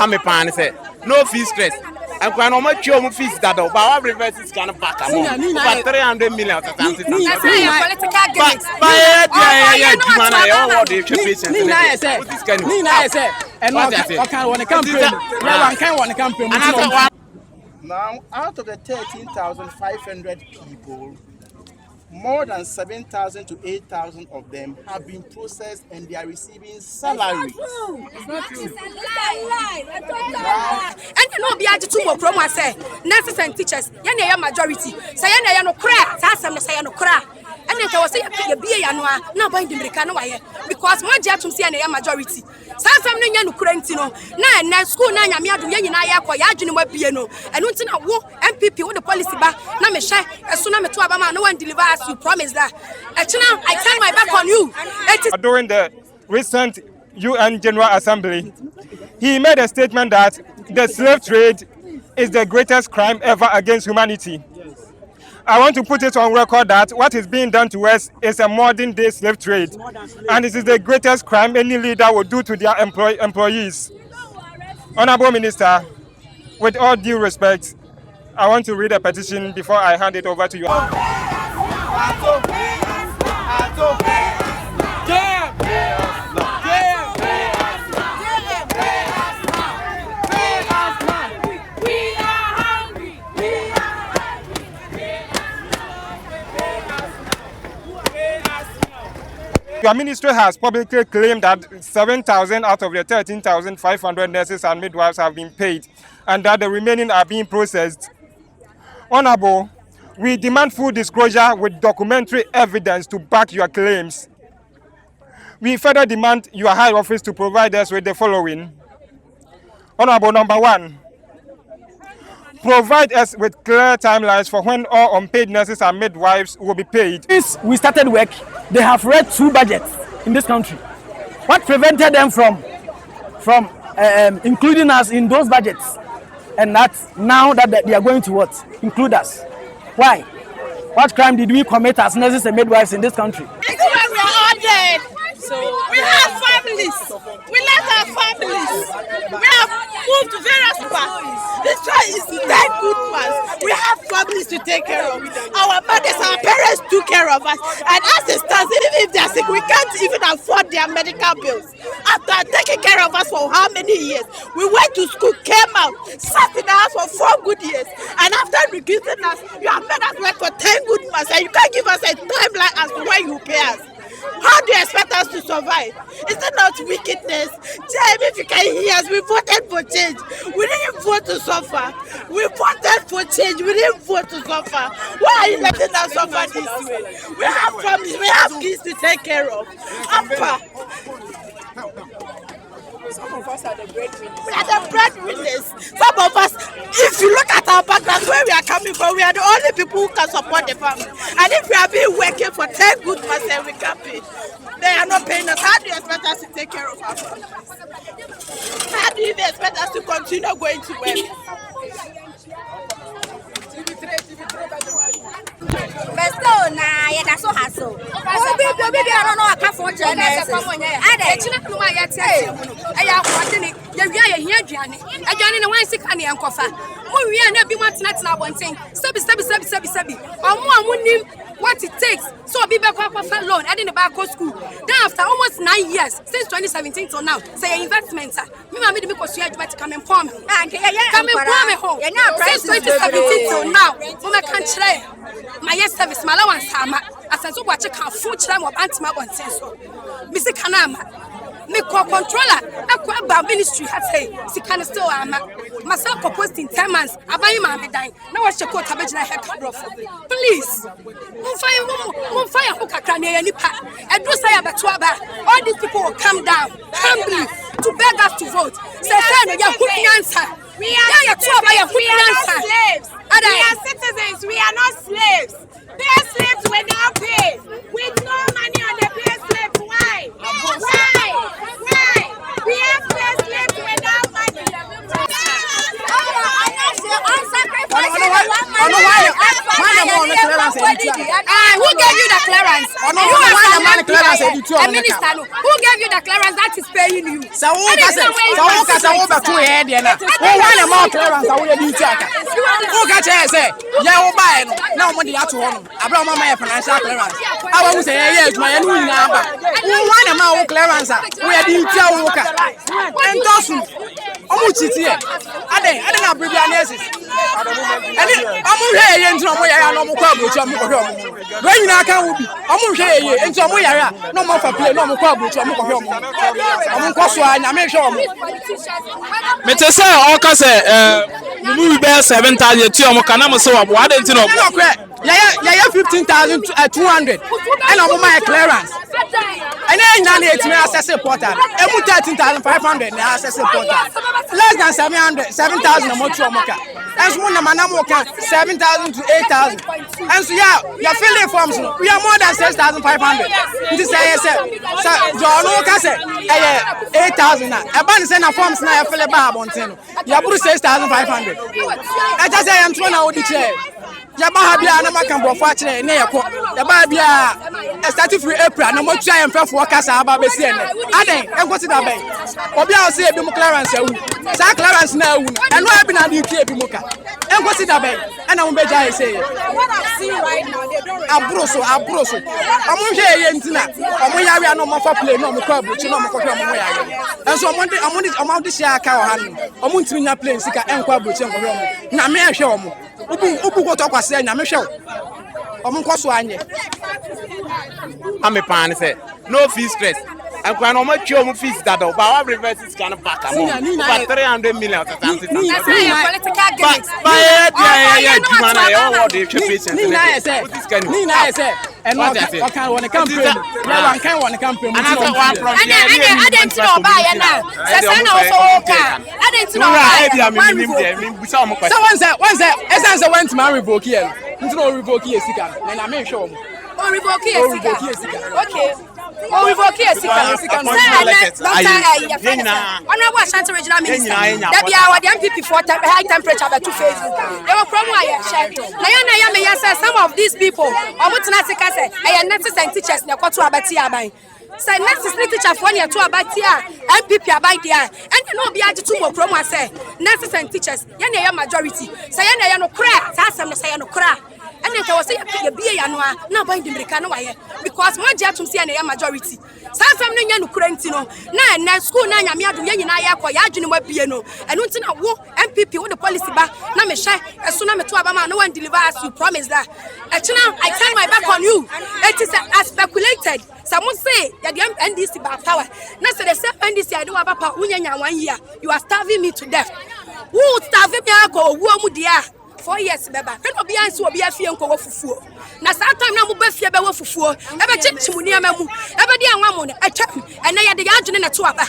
I'm a pan say no fee stress. And when I'm not sure fees that but our reverses can back about 300 million or something. Now, out of the 13,500 people, more than 7,000 to 8,000 of them have been processed and they are receiving salaries. It's not true. It's a lie. And you know, be able to more promo say nurses and teachers. You majority. Say you no cry. Say no cry. And then I was saying you be a no buying the American way because my job to see a majority. Some no currentino. Na school na nyame adu ye nyina ya kwa ya adwene ma bie no. Eno nti na wo MPP wo the policy ba na me hye eso na me to abama no one deliver as you promised that. I turn my back on you. During the recent UN General Assembly, he made a statement that the slave trade is the greatest crime ever against humanity. I want to put it on record that what is being done to us is a modern day slave trade, and it is the greatest crime any leader would do to their employees. Honorable Minister, with all due respect, I want to read a petition before I hand it over to you. Your ministry has publicly claimed that 7,000 out of the 13,500 nurses and midwives have been paid and that the remaining are being processed. Honorable, we demand full disclosure with documentary evidence to back your claims. We further demand your high office to provide us with the following. Honorable, number one, provide us with clear timelines for when all unpaid nurses and midwives will be paid. Since we started work, they have read 2 budgets in this country. What prevented them from including us in those budgets? And that's now that they are going to what? Include us. Why? What crime did we commit as nurses and midwives in this country? We are all dead. So we have families. We left our families. We have moved to various parts. This child is 10 good ones. We have families to take care of. Our mothers, our parents took care of us. And as it stands, even if they are sick, we can't even afford their medical bills. After taking care of us for how many years? We went to school, came out, sat in the house for 4 good years. And after reducing us, you have made us work for 10 good months. And you can't give us a timeline as to when you pay us. How do you expect us to survive? Is it not wickedness? Tell me if you can hear us. We voted for change. We didn't vote to suffer. We voted for change. We didn't vote to suffer. Why are you letting us suffer this way? We have families. We have kids to take care of. Some of us are the breadwinners. We are the breadwinners. Some of us, if you look at our backgrounds, where we are coming from, we are the only people who can support the family. And if we have been working for 10 good months and we can't pay, they are not paying us. How do you expect us to take care of our families? How do you even expect us to continue going to work? But still, that's so hassle. Baby, I don't know. I can't afford your nurses. I don't know why you're saying. I am watching it. You're here, Johnny. I got in a one sick honey and coffee. We are not be wanting that now one thing. Stubby. What it takes. So be back for loan. I didn't back school. Then after almost 9 years, since 2017 till now, say investment. Me made me because you had to come and form me. Come and form me home. Since 2017 till now, I can't try. My yes service, my allowance, as I so watch a car full time of anti-map on Senso. Mr. Kanama. Me co-controller, I ministry has say, she can still myself proposed in 10 months. I buy my dying. Now I should go to bed. Please, fire hook a cranny and nipa. And do say about all these people will come down humbly to beg us to vote. Say, answer. We are slaves. We are citizens. We are not slaves. Pay slaves without pay. With no money on the pay slaves. Why? We have pay slaves without money. Who gave you the clearance? clearance edi tu a minister no who gave you the clearance that is paying you so who ka wo be to here dey na who wan am clearance wo ye di tu aka who ka che say ye wo bae no na mo dey ato ho no abra mo ma financial clearance awa mu say ye adwuma ye no nyina aba who wan am wo clearance wo ye di tu wo ka entosu omu chiti e ade na bribia nesis ade omu hwe ye ntino mo ya no mo kwa abrochi mo hwe omu we nyina aka wo bi omu hwe ye ntino mo ya no mo fa play no mo kwa abrochi mo hwe omu omu nkoso anya me hwe omu me te say o ka say mu be 7,000 ti omu kana mo se wo ade ntino yeah 15,200 and omu my clearance and then na etime access portal emu 13,500 na access portal less than 7,000 mo tu omu ka and so na manamo ka 7,000 to 8,000 and so yeah your filling forms no we are more than 6,500 it is say so John no ka say 8,000 na e ban say na forms na ya fill ba abonten no ya buru 6,500 I just say am tro na odi che ya ba ha bia na maka mbofo a kire ne yeko ya ba bia start free April na mo tua em fefo kasa aba be sie ne aden enkwoti da ben obi a o say ebi mu clearance awu sa clearance na awu no eno abi na di tie ebi mu ka enkwoti da ben na mo beja e say what I've seen right now they don't abroso omo hwe ye ntina omo yare na omo fa play na omo kwa abrochi na omo kwa omo yare enso omo de share aka o hanu omo ntimi nya play sika enkwa abrochi enko hwe omo na me hwe omo ubu ko to kwase nya me hwe omo nkoso anye ame pan say no fee stress and when no much you fees that but our reverses can back am for 300 million to political gimmicks yeah jumana you what the patience ni na say and what can one campaign yeah one can one campaign and one from I didn't know buy now say na also okay I didn't know buy so once essence went to revoke here no revoke here sika na me show mo revoke here sika okay oh revoke here sika honorable Ashanti regional minister that be our MPP for high temperature by two Facebook they were from where share na ya me say some of these people omutena sika say e nurses and teachers na kwato abati aban say nurses and teachers for near to abati a MPP aban there and no be age to mo promo say nurses and teachers ya na majority say ya na no kra say asem no say no kra and then was say ya be ya no na ban di America no waye because mo je atum say na majority say asem no nya no kra ntino na school na nya me adum ya nyina ya kwa ya adwene ma bie no eno ntina wo MPP wo the policy ba na me hye eso na me to aba ma no one deliver as you promise that echina I turn my back on you it is as speculated someone say ya the NDC ba power na say the same NDC I do aba pa unya 1 year you are starving me to death who starve me go wo mu dia 4 years beba when obi anso obi afie nko wo fufuo na saa time na mo ba fie be wo fufuo e be chichimuni amamu e be dia nwa mo na atwam ena ye de ya adwene na to aba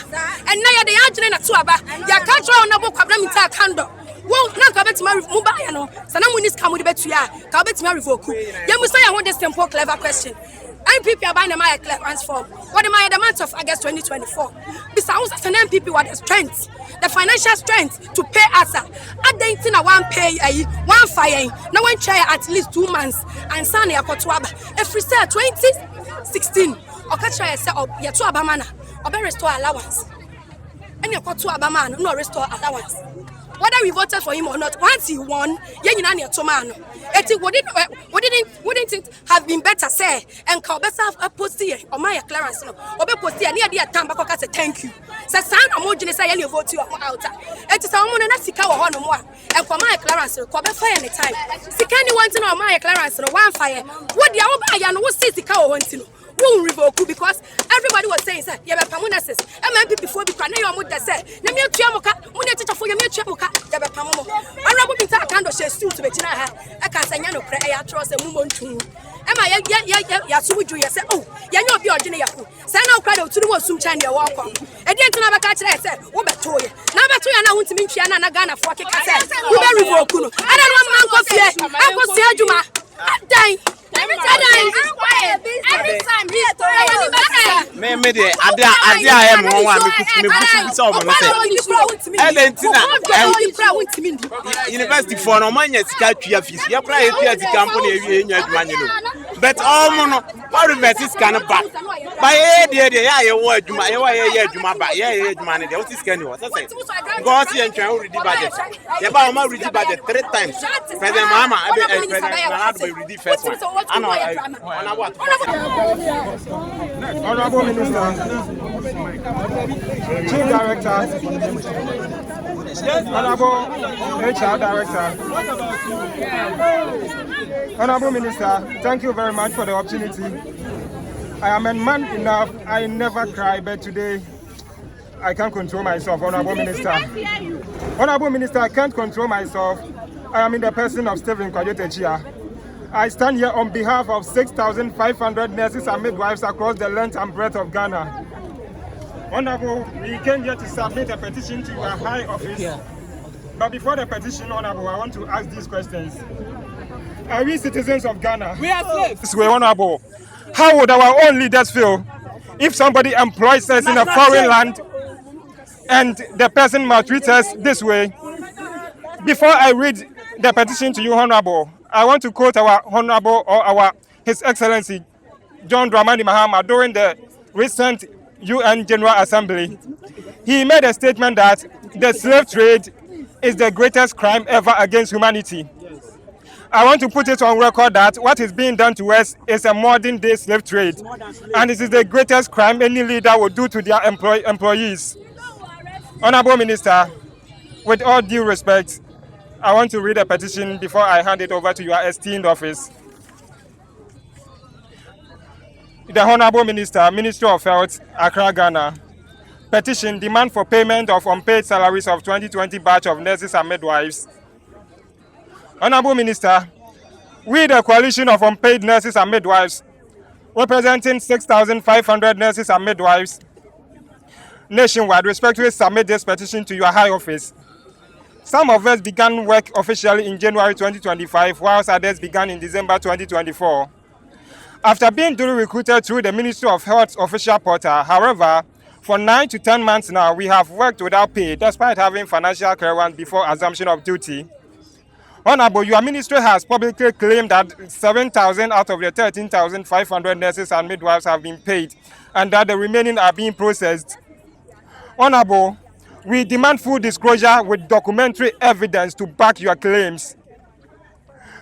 ena ye de ya adwene na to aba ya ka tro na bo kwabra mi ta kando wo na ka betima mu ba ya no sana mu nis ka mu de betua ka betima revoke ya mu say ya want this simple clever question MPP are buying my clearance form. What am I the month of August 2024? Besides, as an MPP, what the strength, the financial strength to pay us. I didn't think I want pay one fire. No one try at least 2 months. And Sunday I got to every year 2016. Or catch I say, oh, you're to Abamana, or be restore allowance. And you got to Abamana, no restore allowance. Whether we voted for him or not, once he won, wouldn't it have been better, say, and call better post here or my clearance? Or be post here near the time back say thank you. Say, son, I'm more generous, I vote you out. It is a woman and a sick or one more, and for my clearance, call be fire any time. Sick anyone to know my clearance or one fire. What the Alba and what says the cow wants to know? Won't revoke because everybody was saying, sir, you have a pamunasis. MMP before the Prana, your mother said, Namia Chiamoka, when you teach for your Chiamoka, you have a pamumo. I never been to candle share stew to Betina. I can't say, no prayer, trust a woman too. Am I Yasuju? You said, oh, you're not your junior. Send out cradle to the most soon China walk on. And then to never catch it, I said, what about Toya? Number 2, and I want to meet Chiana Nagana for a kick. I said, who very revoke. I don't want Manco here. I will see Juma. I'm dying. Every time me de ada I am one me so university for no man sika twa fees ya pra e twa di company e nya adwuma no But all mono, what reverses can back. By you word, you money, the Otis can was. Go see and try to read the budget. The Bama read the budget 3 times. President Mama, I will read the first one. I know what. Honorable Minister, Chief Director, Honorable HR Director, Honorable Minister, thank you very much for the opportunity. I am a man enough, I never cry, but today I can't control myself, Honorable Minister. Honorable Minister, I can't control myself. I am in the person of Stephen Kwajetechia. I stand here on behalf of 6,500 nurses and midwives across the length and breadth of Ghana. Honorable, we came here to submit a petition to your high office. But before the petition, Honorable, I want to ask these questions. Are we citizens of Ghana? We are slaves. This way, Honorable. How would our own leaders feel if somebody employs us in a foreign land and the person maltreats us this way? Before I read the petition to you, Honorable, I want to quote our Honorable or His Excellency John Dramani Mahama during the recent UN General Assembly. He made a statement that the slave trade is the greatest crime ever against humanity. I want to put it on record that what is being done to us is a modern day slave trade, and it is the greatest crime any leader would do to their employees. Honorable Minister, with all due respect, I want to read a petition before I hand it over to your esteemed office. The Honorable Minister, Ministry of Health, Accra, Ghana. Petition, demand for payment of unpaid salaries of 2020 batch of nurses and midwives. Honorable Minister, we, the coalition of unpaid nurses and midwives, representing 6,500 nurses and midwives nationwide, respectfully submit this petition to your high office. Some of us began work officially in January 2025, whilst others began in December 2024. After being duly recruited through the Ministry of Health's official portal, however, for 9 to 10 months now, we have worked without pay, despite having financial clearance before assumption of duty. Honorable, your ministry has publicly claimed that 7,000 out of the 13,500 nurses and midwives have been paid, and that the remaining are being processed. Honorable, we demand full disclosure with documentary evidence to back your claims.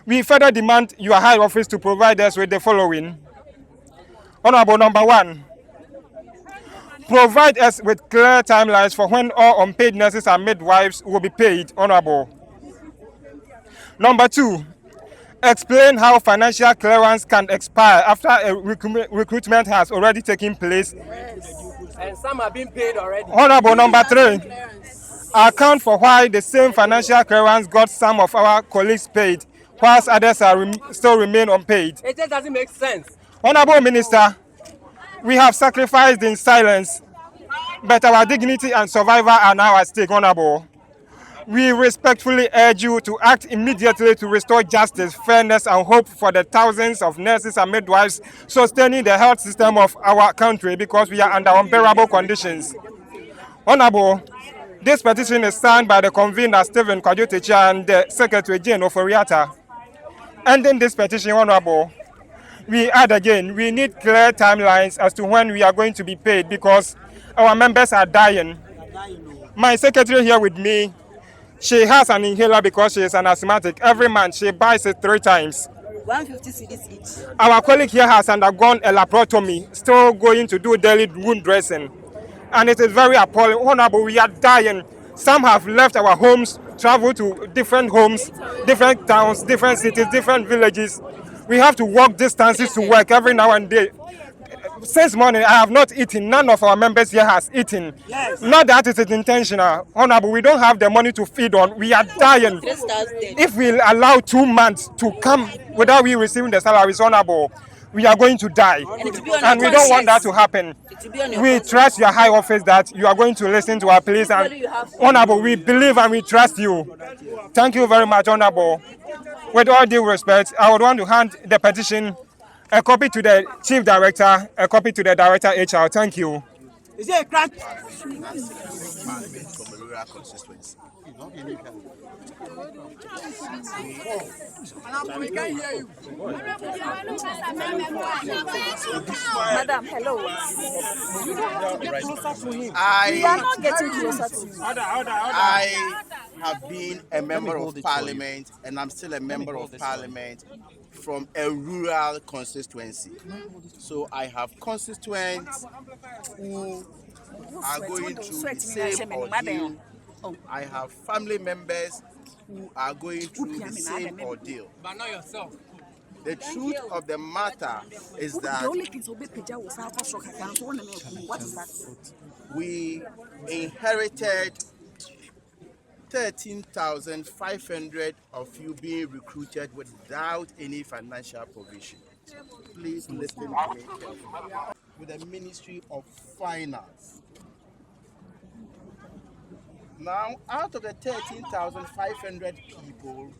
We further demand your high office to provide us with the following. Honorable, number 1, provide us with clear timelines for when all unpaid nurses and midwives will be paid, Honorable. Number 2, explain how financial clearance can expire after a recruitment has already taken place. And some have been paid already. Honorable, number 3, account for why the same financial clearance got some of our colleagues paid, whilst others still remain unpaid. It just doesn't make sense. Honorable Minister, we have sacrificed in silence, but our dignity and survival are now at stake, Honorable. We respectfully urge you to act immediately to restore justice, fairness, and hope for the thousands of nurses and midwives sustaining the health system of our country, because we are under unbearable conditions. Honorable, this petition is signed by the convener Stephen Kwajetechia and the Secretary Jane Oforiatta. Ending this petition, Honorable, we add again, we need clear timelines as to when we are going to be paid, because our members are dying. My secretary here with me, she has an inhaler because she is an asthmatic. Every month she buys it 3 times. 150 cedis each. Our colleague here has undergone a laparotomy, still going to do daily wound dressing. And it is very appalling. Honorable, we are dying. Some have left our homes, traveled to different homes, different towns, different cities, different villages. We have to walk distances to work every now and then. Since morning, I have not eaten. None of our members here has eaten. Yes. Not that it is intentional. Honorable, we don't have the money to feed on. We are dying. If we allow 2 months to come without we receiving the salaries, Honorable, we are going to die. And we don't want that to happen. We trust your high office that you are going to listen to our pleas. And Honorable, we believe and we trust you. Thank you very much, Honorable. With all due respect, I would want to hand the petition, a copy to the Chief Director, a copy to the Director HR. Thank you. Is it a crack? Madam, hello. You don't have to get closer to him. We are not getting closer to you. I have been a member of parliament, and I'm still a member of parliament from a rural constituency. So I have constituents who are going through the same ordeal. I have family members who are going through the same ordeal. But not yourself. The truth of the matter is that What is that? we inherited 13,500 of you being recruited without any financial provision. Please listen to me carefully. With the Ministry of Finance. Now, out of the 13,500 people,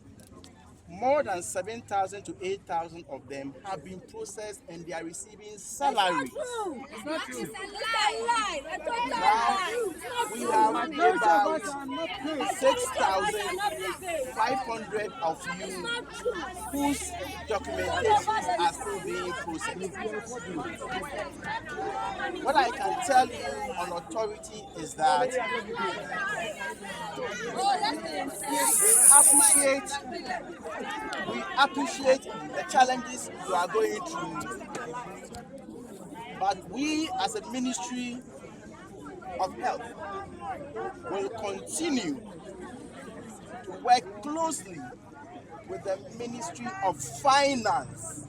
more than 7,000 to 8,000 of them have been processed and they are receiving salaries. It's not true. It's a lie. We have about 6,500 of you whose documentations are still being processed. What I can tell you on authority is that we appreciate the challenges you are going through, but we as a Ministry of Health will continue to work closely with the Ministry of Finance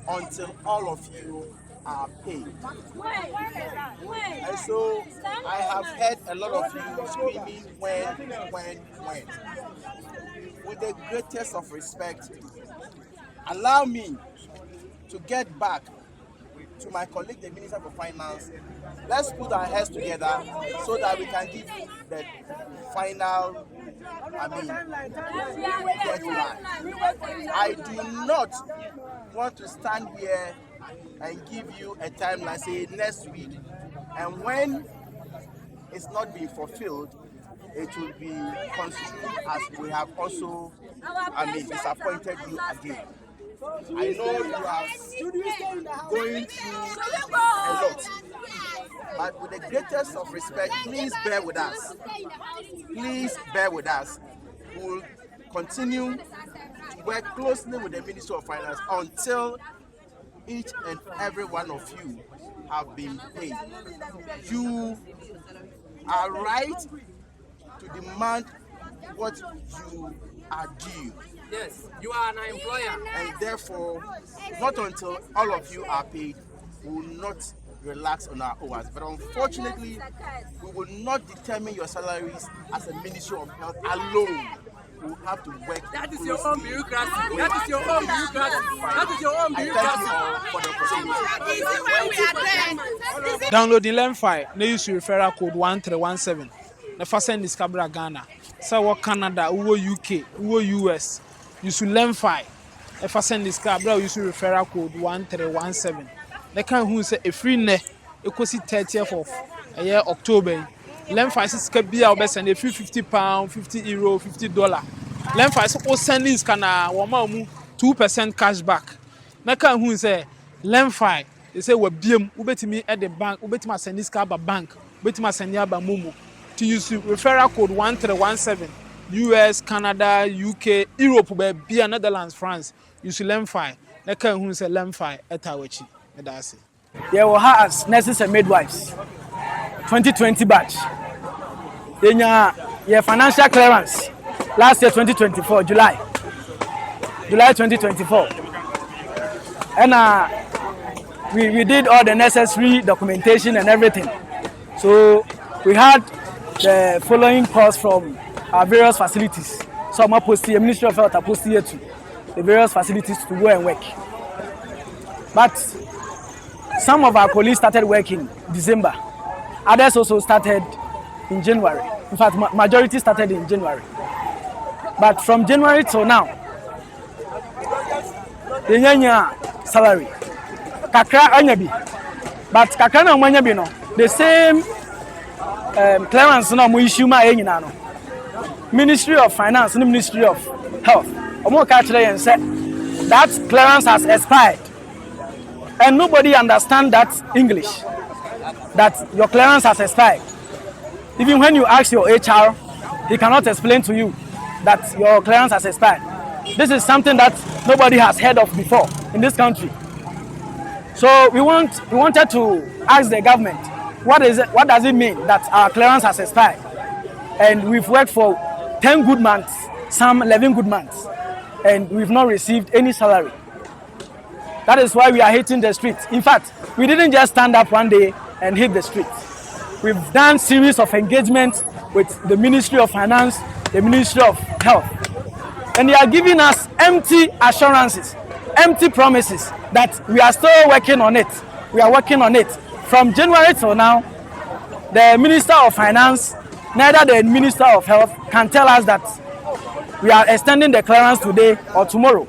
until all of you are paid. And so I have heard a lot of you screaming when. With the greatest of respect, allow me to get back to my colleague, the Minister for Finance. Let's put our heads together so that we can give the final, deadline. I do not want to stand here and give you a timeline, say next week, and when it's not being fulfilled, it will be construed as we have also, disappointed you again. I know you are going through a lot, but with the greatest of respect, please bear with us. Please bear with us. We will continue to work closely with the Ministry of Finance until each and every one of you have been paid. You are right to demand what you are due. Yes, you are an employer. And therefore, not until all of you are paid, we will not relax on our hours. But unfortunately, we will not determine your salaries as a Ministry of Health alone. We will have to work. That is your own bureaucracy. That is your own bureaucracy. That is your own bureaucracy. Downloading LEMFI, they use referral code 1317. The first send is Cabra Ghana. So Canada, UK, US. You should LEMFI. The first send is Cabra, you should referral code 1317. The kind who say a free net, it could see 30th of October. LEMFI is Cabia, or send a free £50, €50, $50. LEMFI is all sending scanner 2% cash back. The kind who say LEMFI, they say we're BM, ubetimi at the bank, ubetima send this cab bank, ubetima send yaba momo. To use referral code 1317, US, Canada, UK, Europe, be Netherlands, France. You should LEMFI. The kind who say LEMFI at Tawachi. That's it. There were as nurses and midwives. 2020 batch. Then your financial clearance last year 2024 July 2024, and we did all the necessary documentation and everything. So we had the following calls from our various facilities. So I'm supposed to Ministry of Health supposed here to the various facilities to go and work. But some of our colleagues started working December. Others also started in January. In fact, majority started in January. But from January till now, they have salary. Kakra anyabi. But kakra na anyabi no. The same clearance no mo issue ma enyina no. Ministry of Finance and the Ministry of Health. And said that clearance has expired. And nobody understands that English, that your clearance has expired. Even when you ask your HR, he cannot explain to you that your clearance has expired. This is something that nobody has heard of before in this country. So we wanted to ask the government, what does it mean that our clearance has expired? And we've worked for 10 good months, some 11 good months, and we've not received any salary. That is why we are hitting the streets. In fact, we didn't just stand up one day and hit the streets. We've done series of engagements with the Ministry of Finance, the Ministry of Health, and they are giving us empty assurances, empty promises that we are still working on it. We are working on it. From January till now, the Minister of Finance, neither the Minister of Health can tell us that we are extending the clearance today or tomorrow.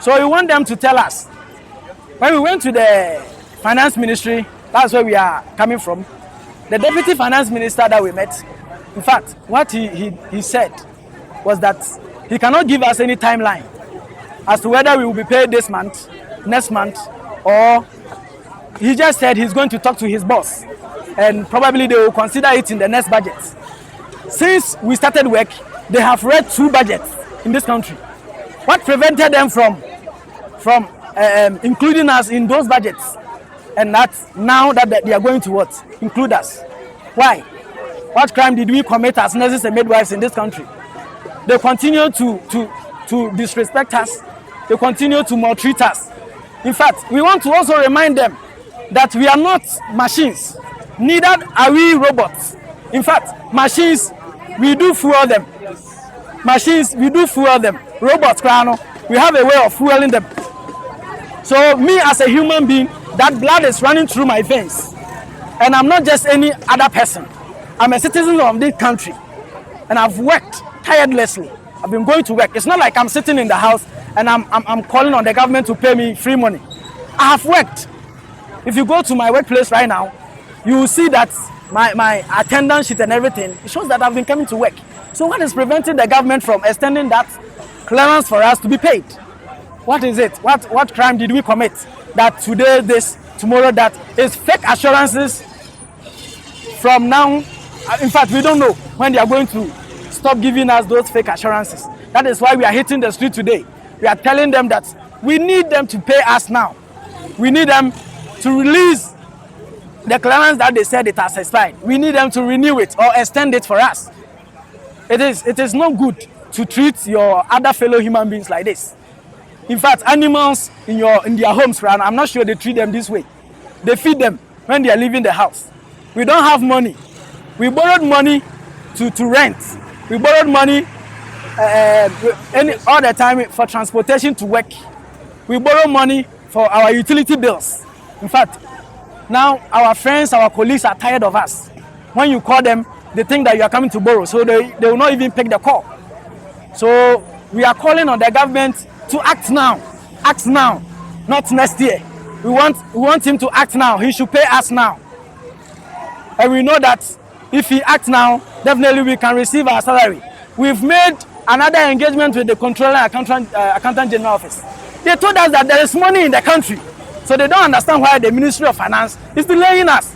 So we want them to tell us. When we went to the Finance Ministry, that's where we are coming from, the Deputy Finance Minister that we met, in fact, what he said was that he cannot give us any timeline as to whether we will be paid this month, next month, or he just said he's going to talk to his boss and probably they will consider it in the next budget. Since we started work, they have read 2 budgets in this country. What prevented them from including us in those budgets? And that's now that they are going to what? Include us. Why? What crime did we commit as nurses and midwives in this country? They continue to disrespect us. They continue to maltreat us. In fact, we want to also remind them that we are not machines. Neither are we robots. In fact, machines, we do fuel them. Machines, we do fuel them. Robots, we have a way of fueling them. So me as a human being, that blood is running through my veins. And I'm not just any other person. I'm a citizen of this country. And I've worked tirelessly. I've been going to work. It's not like I'm sitting in the house and I'm calling on the government to pay me free money. I have worked. If you go to my workplace right now, you will see that my attendance sheet and everything, it shows that I've been coming to work. So what is preventing the government from extending that clearance for us to be paid? What is it? What crime did we commit that today this, tomorrow that? Is fake assurances from now. In fact, we don't know when they are going to stop giving us those fake assurances. That is why we are hitting the street today. We are telling them that we need them to pay us now. We need them to release the clearance that they said it has expired. We need them to renew it or extend it for us. It is not good to treat your other fellow human beings like this. In fact, animals in their homes, I'm not sure they treat them this way. They feed them when they are leaving the house. We don't have money. We borrowed money to rent. We borrowed money all the time for transportation to work. We borrow money for our utility bills. In fact, now our friends, our colleagues are tired of us. When you call them, they think that you are coming to borrow, so they will not even pick the call. So we are calling on the government to act now. Act now, not next year. We want him to act now. He should pay us now. And we know that if he acts now, definitely we can receive our salary. We've made another engagement with the Controller and Accountant General Office. They told us that there is money in the country. So they don't understand why the Ministry of Finance is delaying us.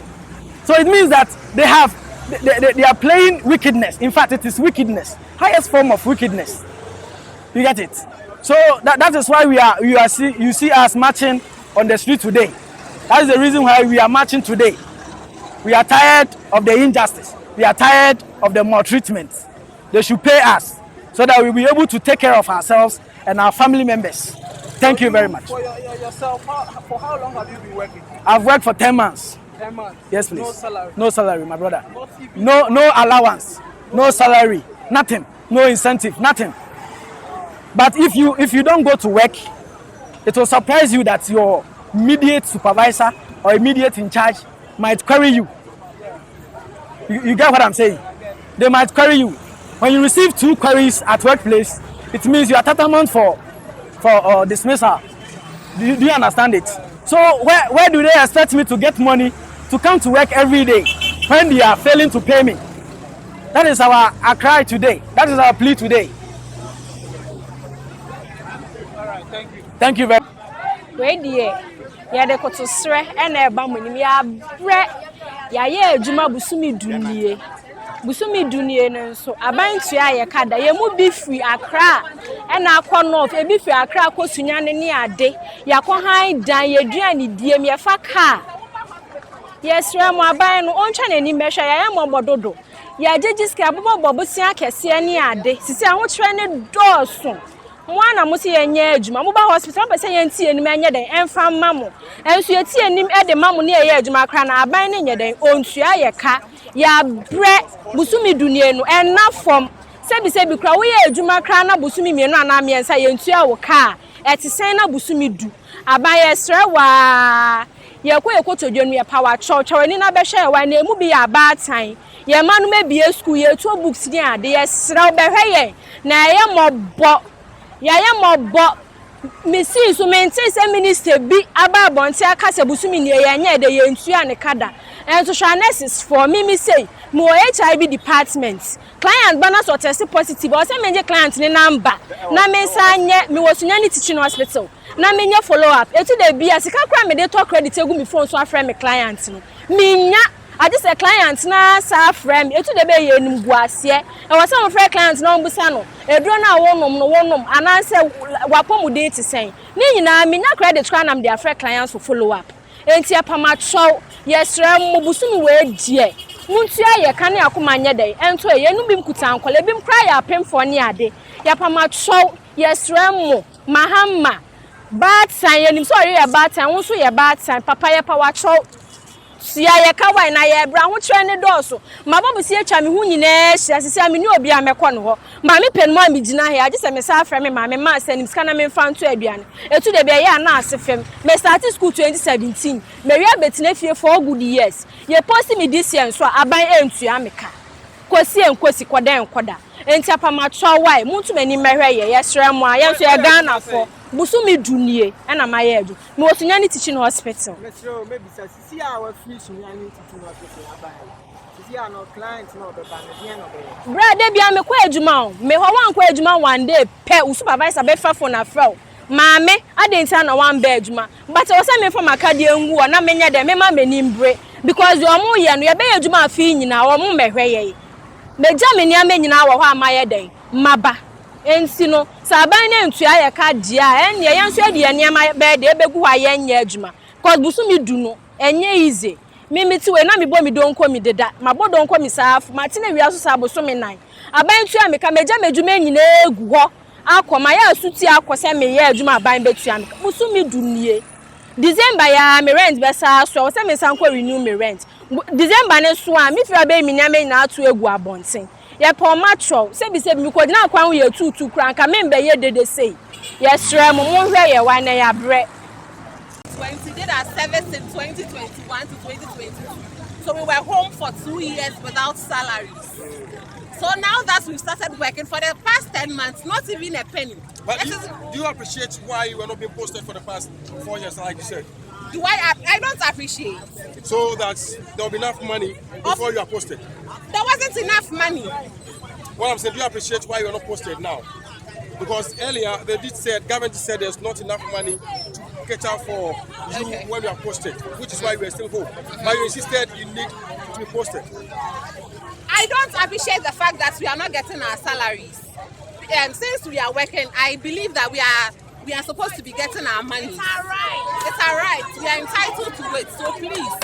So it means that they are playing wickedness. In fact, it is wickedness. Highest form of wickedness. You get it? So that is why you see us marching on the street today. That is the reason why we are marching today. We are tired of the injustice. We are tired of the maltreatment. They should pay us so that we will be able to take care of ourselves and our family members. Thank you very much. For yourself, for how long have you been working? I've worked for 10 months. 10 months? Yes, please. No salary? No salary, my brother. No allowance. No salary. Nothing. No incentive. Nothing. But if you don't go to work, it will surprise you that your immediate supervisor or immediate in charge might query you. You get what I'm saying? They might query you. When you receive 2 queries at workplace, it means you are tantamount for dismissal. Do you understand it? So where do they expect me to get money to come to work every day when they are failing to pay me? That is our cry today. That is our plea today. All right, thank you. Thank you very much. Wait dear. Ya de koto sre ena eba monim ya bre ya ye adwuma busumi dunie. Busumi dunie nso abantua ye kada ye mu bi free Accra ena akọ north e bi free Accra akọ sunyane ne ade yakọ han dan ye duane diem ye fa car. Yes, Ram aban no ontwa nani mehwa ya mobododo. Ya jejiska bobobosia akese ne ade. Sisi ahotwere ne dooso. Mwana musi yenye adwuma. Mo ba hospital pese yentie enim enye den emfa mamo. Enso yetie enim ede mamo ne ye adwuma kra na aban ne nye den ontua ye ka. Ya bre busumi dunie no enafom. Sebi kra wo ye adwuma kra na busumi mienu ana miensa yentua wo ka. Etisen na busumi du. Aban ye sre wa ye kotodwanu ye power chow ni na be hwe wa na emu bi ya baatan ye manu mebie school ye to books ni ade ye sra obehwe ye na ye mobo misi so maintain se minister bi aba bonti aka se busumi ni ye nya de ye ntua ne kada enso shanasis for me say mo HIV department client bana so test positive o se menje client ni number na me sanye me wosunyani teaching hospital na menye follow up etu de bia sika kra me de to credit egu mi phone so afre me client no minya ade se client na sa afre me etu de be ye nim guase e wo se mo frɛ client na ombusa no eduro na wonom ana se wapomu de ti sen ni nyina minya credit kra na me de afre client so follow up enti apama chow yesra mo busumi we die muntua ye kane akoma nye den ento ye nu bim kutan kwale bim kra ya pemfo ne ade yapama chow yesra mo mahama Batan yenim so ye batan wo so ye batan papa ye pa wa cho sia ye ka wai na ye bra ho kire ne doso mababu si atwa me hu nyina hia sisi me ni obi a mekọ no ho ma me pen mo a me gina hia age se me sa afre me ma me ma sanim ska na me mfa nto aduane etu de be ye na asefem me start school 2017 me wi abetina fie for good years ye post me this year so aban entu ameka kosi kodan koda enti apama cho wai muntu mani mehwe ye yesra mo a ye so ye Ghana for busumi dunie na maye adu me wosunyani teaching hospital Metro maybe sisi a wa free sunyani teaching hospital abai sisi a no client no be ban dia no be brother bia me kwa adwuma o me ho wan kwa adwuma one day pe supervisor be fa phone afra maame adenta na wan be adwuma but o se me fa makade engu na menya de me ma menimbre because the omo ye no ye be adwuma afi nyina o mo mehwe ye meja me ni amenyina wo ho amaye den maba ensi no saban na ntua ye ka dia enye ye nso de ne ma be de ebegu ha ye nya adwuma cause busumi du no enye easy mimiti we na me bo mi donko mi deda mabo donko mi saafu matine wi aso sa busumi nan aban tua me ka meja medwuma nyina egu ho akoma ya asuti akose me ye adwuma aban betua me busumi du nie December ya me rent be sa so se me san ko renew me rent December ne so a me fira be mi nya me na ato egu abonten ye po matro se bi mi ko dina kwan wo ye tutu kran ka me mbe ye dede sei ye sre mo hwe ye wa na ya bre 20 did our service in 2021 to 2022 so we were home for 2 years without salaries. So now that we've started working for the past 10 months, not even a penny. But do you appreciate why you were not being posted for the past 4 years, like you said? Do I don't appreciate. So that there will be enough money before you are posted? There wasn't enough money. Well, I'm saying, do you appreciate why you are not posted now? Because earlier, government said there's not enough money to cater for you when you are posted, which is why we are still home. But you insisted you need to be posted. I don't appreciate the fact that we are not getting our salaries. Since we are working, I believe that we are supposed to be getting our money. It's our right. It's our right. We are entitled to it. So please,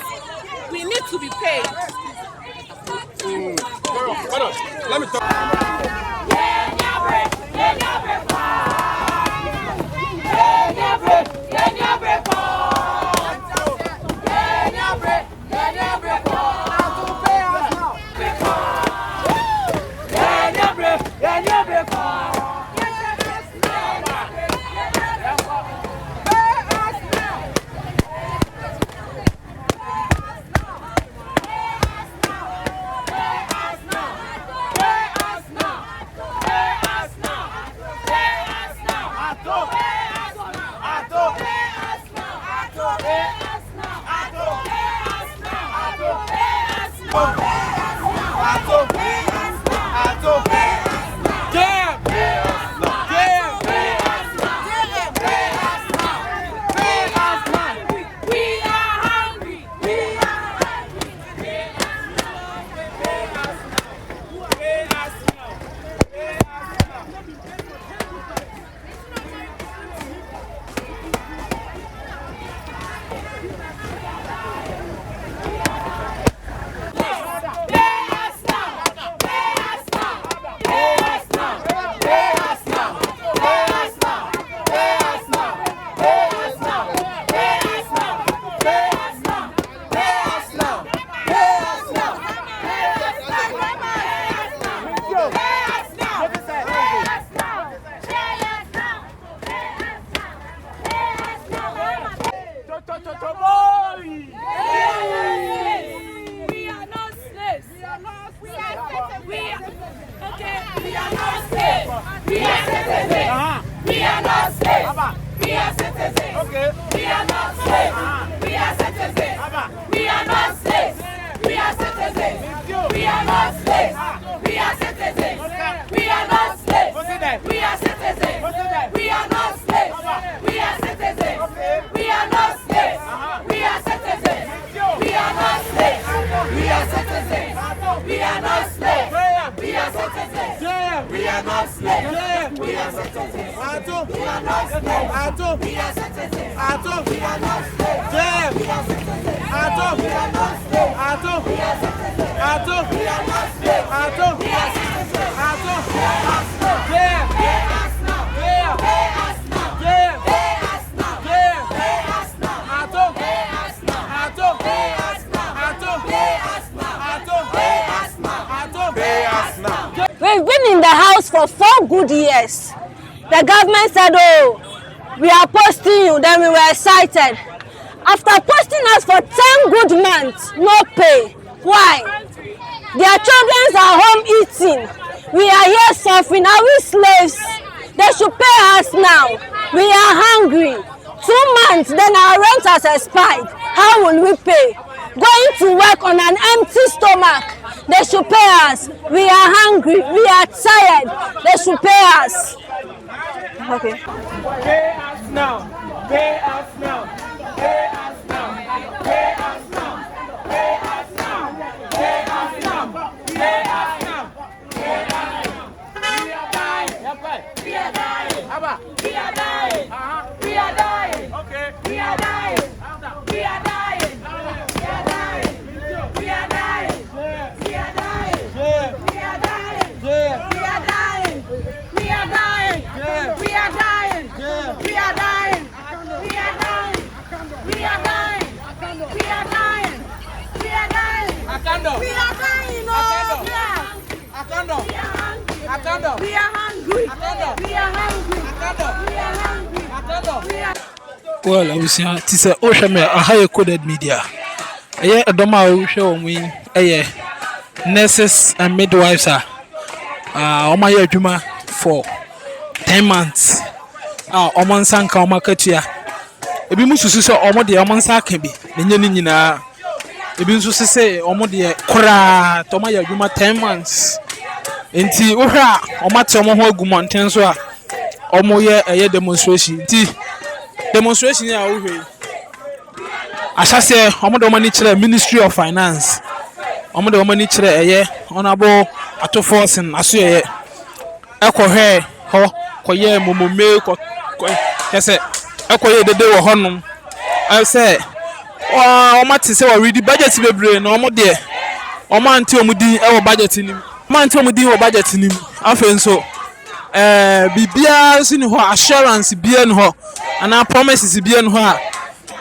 we need to be paid. Let me talk. We are citizens. We are not slaves. We are citizens. Okay. We are not slaves. We are citizens. We are not slaves. We are citizens. We are not slaves. We are citizens. We are not slaves. We are citizens. We are not slaves. We are citizens. We are not slaves. We are citizens. We are not slaves. We are citizens. We are not slaves. We are citizens. We are not slaves. We are citizens. We are not slaves. We are citizens. We are not slaves. We are citizens. We are not slaves. We are citizens. We are not slaves. We are citizens. We are not slaves. We are citizens. Pay us now. Pay us now. Pay us now. Pay us now. Pay us now. Pay us now. Pay us now. Pay us now. We've been in the house for 4 good years. The government said, oh, we are posting you, then we were excited. After posting us for 10 good months, no pay. Why? Their children are home eating. We are here suffering. Are we slaves? They should pay us now. We are hungry. 2 months, then our rent has expired. How will we pay? Going to work on an empty stomach. They should pay us. We are hungry. We are tired. They should pay us. Okay. Pay us now. Pay us now. Pay us now. Pay us now. Pay us now. Pay us now. Pay us now. We are dying. We are dying. We are dying. We are dying. Okay. We are dying. We are dying. We are dying. We are dying. We are dying. We are dying. We are dying. We are dying. We are dying. We are dying. We are dying. We are dying. We are dying. We are dying. We are dying. Akando. We are dying. Akando. Akando. We are hungry. Akando. We are hungry. Akando. We are hungry. Akando. Well, I was saying, this is a higher coded media. I don't know show me nurses and midwives are on my juma for 10 months. Oman sanka omakatia. Ebi musu so omo de oman sanka bi. Nenye ni nyina. Ebi nso se omo de kora to ma ya juma 10 months. Enti ohra omate omo ho agumonten so a omo ye demonstration. Enti demonstration ya ohwe. Asase omo de omo ni kire Ministry of Finance. Omo de omo ni kire honorable Atoforsen aso ye ekohwe ho koye momome ko kese ekoye dede wo honum say omate se we ready budget bebre na omo de omo anti omudi e wo budget ni omo anti omudi wo budget ni afenso bibia sini ho assurance bia no ho ana promises bia no ho a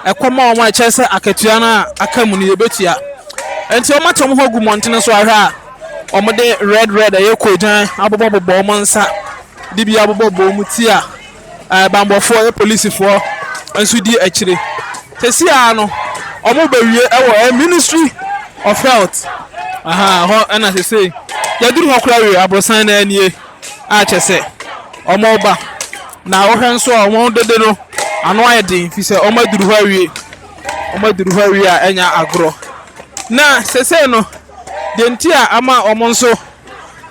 ekoma omo a chese akatua na akamu ni yebetua enti omo atom ho gu montene so ahwa a omo de red ayekojan abobobo omo nsa dibi abobobo muti a bambofo police for enso di akire tesi a no omo bawie ewo Ministry of Health ho ana sese yaduru ho kura we abrosan na anie a chese omo ba na ohwe nso omo dede no ano ayedin fi se omo duru ho awie a enya agro na sese no denti a ama omo nso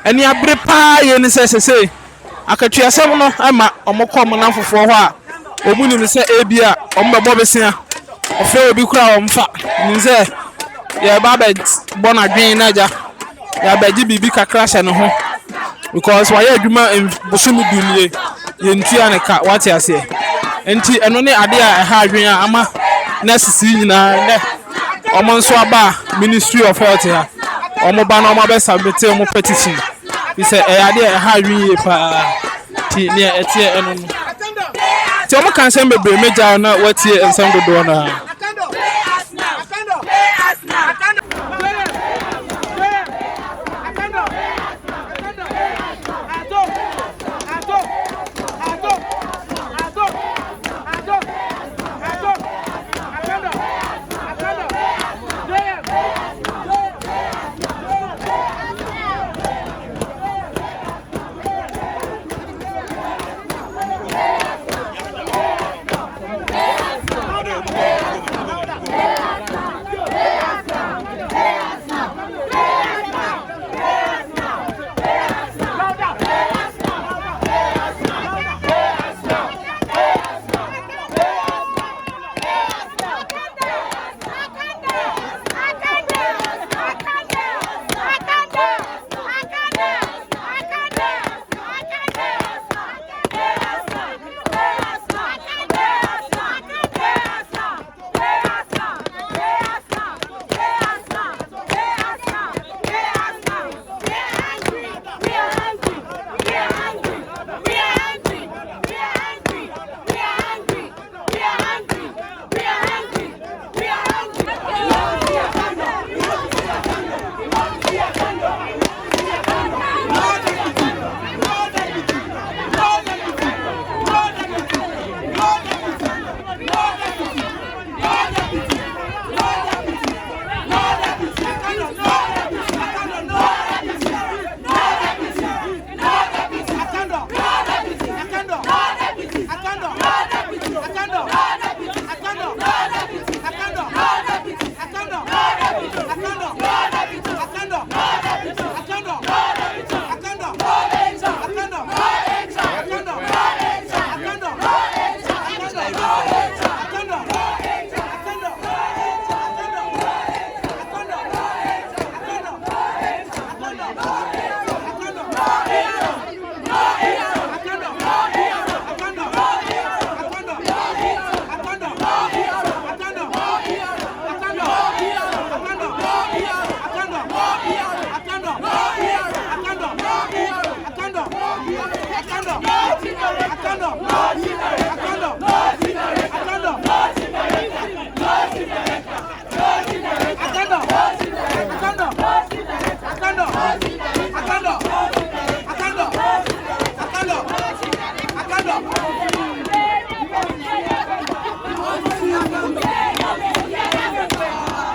ani abre pa ye ni sese akatuasem no ama omokom na fofo ho a omuni ni se ebia ombebo besia ofe obi kura omfa ni se ya baba bona dwen na ja ya baji bibi kakra hye no ho because why adwuma bosumi dumie ye ntia ne ka wate ase enti eno ne ade a ha adwen a ama na sisi nyina ne omo nso aba Ministry of Health ha omo ba na omo be submit omo petition he say ade a ha adwen ye pa ti ne etie eno no ti omo kan se bebre meja na watie ensam dodo na